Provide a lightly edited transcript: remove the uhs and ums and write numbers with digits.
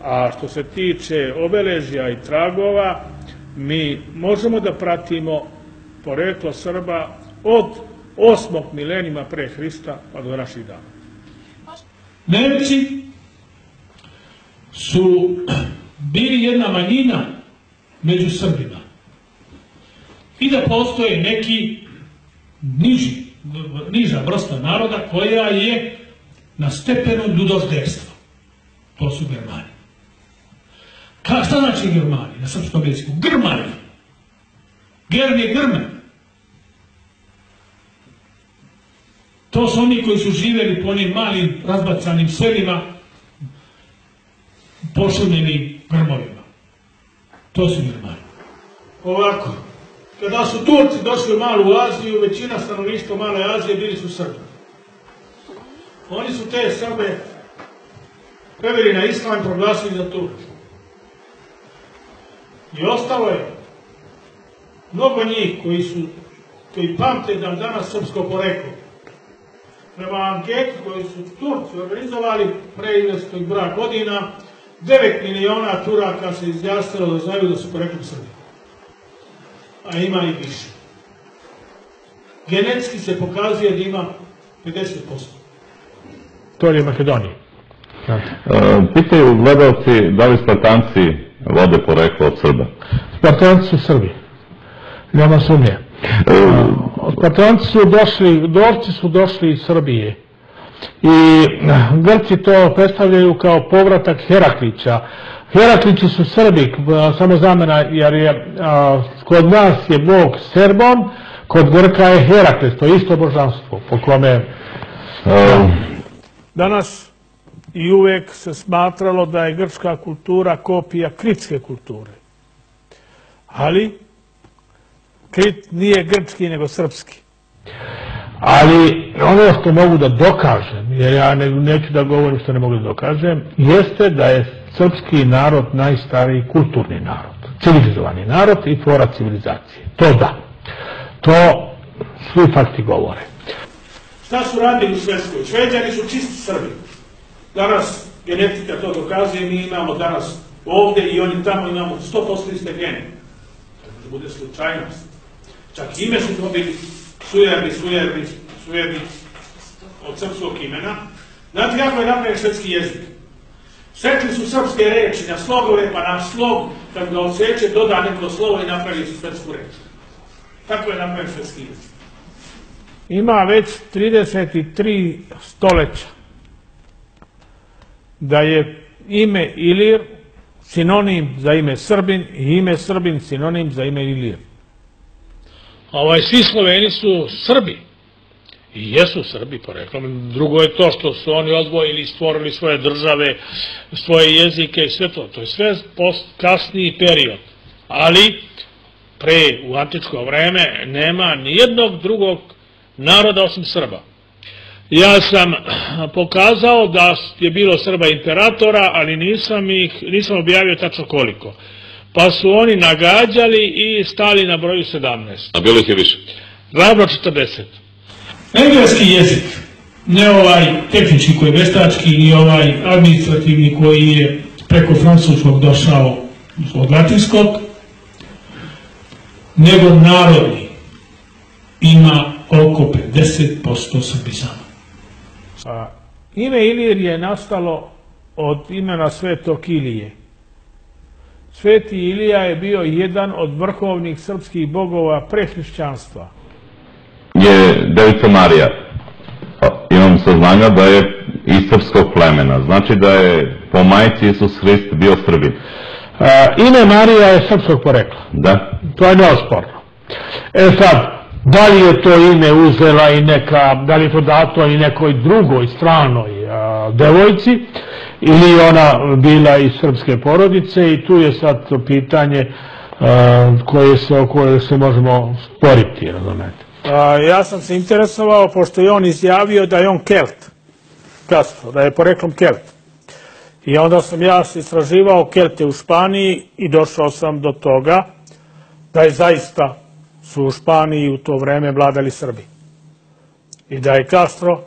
A što se tiče obeležja i tragova, mi možemo da pratimo poreklo Srba od 8. milenijuma pre Hrista pa do naših dana. Nemci su bili jedna manjina među Srbima i da postoje neki niža vrsta naroda koja je na stepenu ljudožderstva. To su Germani. Šta znači Germani na srpskom jeziku? Grmani. Gern je grmen. To su oni koji su živjeli po onim malim razbacanim selima pošumljenim grmovima. To su Germani. Ovako, kada su Turci došli u Malu Aziju, većina stanovništva Male Azije bili su Srbi. Oni su te Srbe preveli na islam i proglasili za Turke. I ostalo je mnogo njih koji pamte da danas srpsko poreklo. Prema anketi koju su Turci organizovali pre izvesnog broja godina, 9 miliona Turaka se izjasnilo da znaju da su poreklom Srbi. A ima i više. Genetski se pokazuje da ima 50%. To je Makedonija. Pitaju gledalci da li Spartanci vode poreklo od Srba? Spartanci su Srbi. Nema sumnje. Spartanci su došli, Dorci su došli iz Srbije. I Grci to predstavljaju kao povratak Heraklića. Heraklići su Srbi, samo zamena, jer je kod nas je Bog Serbom, kod Grka je Herakles, to je isto božanstvo, po kome danas i uvek se smatralo da je grčka kultura kopija kritske kulture. Ali Krit nije grčki nego srpski. Ali ono što mogu da dokažem, jer ja neću da govorim što ne mogu da dokažem, jeste da je srpski narod najstariji kulturni narod, civilizovani narod i tvora civilizacije. To da. To svi fakti govore. Šta su radili u Švedskoj? Šveđani su čisti Srbi. Danas genetika to dokazuje, mi imamo danas ovde i oni tamo imamo 100% iste gene. Da bude slučajnost. Čak ime su dobili sujerni od srpskog imena. Znate kako je napravljen švedski jezik? Sekli su srpske reči na slogove, pa na slog, kad ga odseče, doda neko slovo i napravi su švedsku reč. Tako je napravljen švedski jezik. Ima već 33 stoleća da je ime Ilir sinonim za ime Srbin i ime Srbin sinonim za ime Ilir. Svi Sloveni su Srbi i jesu Srbi poreklom. Drugo je to što su oni odvojili i stvorili svoje države, svoje jezike i sve to. To je sve kasniji period. Ali u antičko vreme nema nijednog drugog naroda osim Srba. Ja sam pokazao da je bilo Srba imperatora, ali nisam objavio tačno koliko. Pa su oni nagađali i stali na broju 17. A bilo ih je više? Ravno 40. Engleski jezik, ne ovaj tehnički koji je veštački, ni ovaj administrativni koji je preko francuskog došao od latinskog, nego narodni ima oko 50% srbizama. Ime Ilir je nastalo od imena Svetog Ilije. Sveti Ilija je bio jedan od vrhovnih srpskih bogova pre hrišćanstva. Je Devica Marija. Imam saznanja da je iz srpskog plemena. Znači da je po majci Isus Hrist bio Srbin. Ime Marija je srpskog porekla. Da. To je neosporno. Sad, da li je to ime uzela i da li je to dato i nekoj drugoj stranoj devojci, ili ona bila iz srpske porodice, i tu je sad to pitanje o koje se možemo sporiti, razumete. Ja sam se interesovao, pošto je on izjavio da je on Kelt, da je poreklom Kelt. I onda sam ja istraživao Kelte u Španiji i došao sam do toga da je zaista su u Španiji u to vreme vladali Srbi. I da je Castro